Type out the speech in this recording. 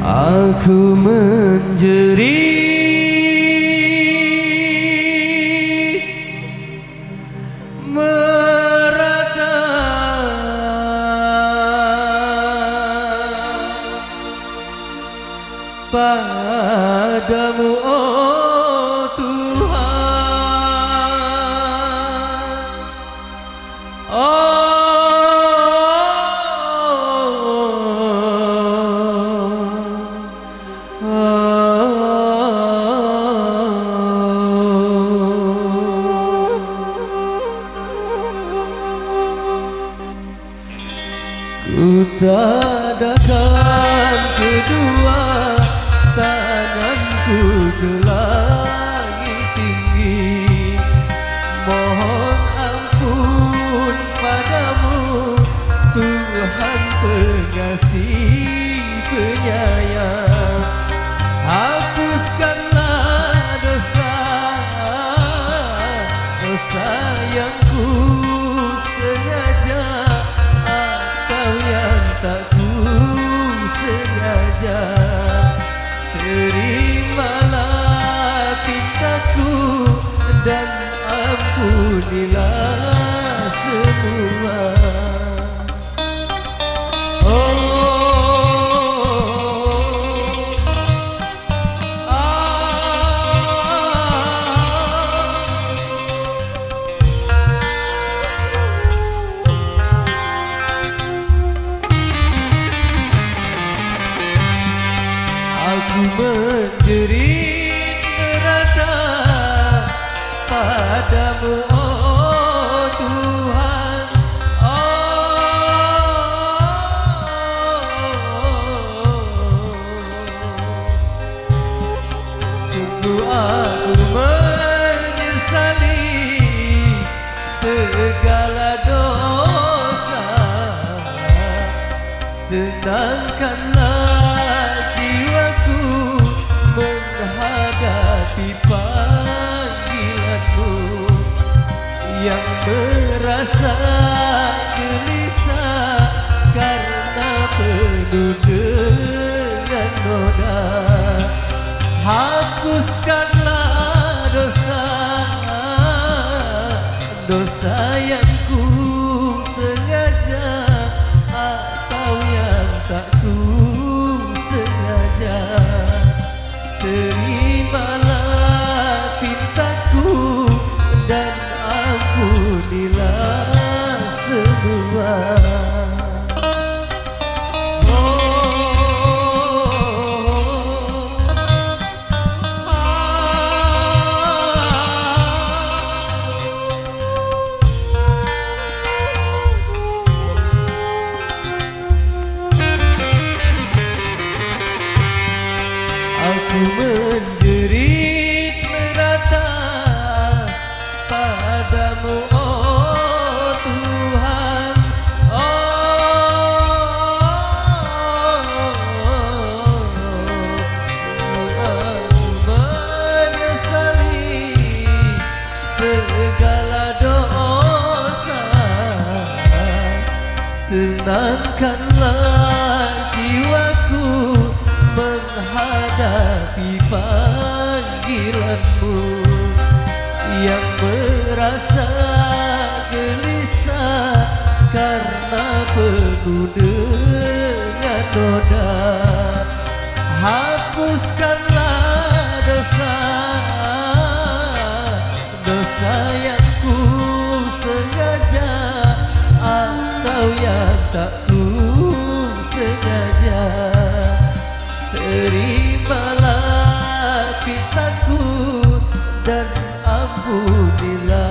Aku menjerit merata padamu, oh Tuhan. Oh, ku tadahkan kedua tanganku ke langit tinggi, mohon ampun padamu Tuhan pengasih penyayang. Hapuskanlah dosa yang ku sengaja atau yang tak ku sengaja. Terimalah pintaku dan ampunilah semua. Aku menjerit merata padamu, oh Tuhan. Sungguh aku menyesali segala dosa. Tenangkanlah jiwaku menghadapi panggilanmu, yang merasa gelisah karena penuh dengan noda. Hapuskanlah dosa yang ku sengaja atau yang tak ku sengaja. Terimalah pintaku dan ampunilah semua. Aku menjerit merata padamu, oh Tuhan. Menyesali segala dosa. Tenangkanlah jiwaku menghadapi panggilanmu, yang merasa gelisah karena penuh dengan noda. Hapuskanlah dosa yang ku sengaja atau yang tak ku sengaja. Terimalah pintaku dan ampunilah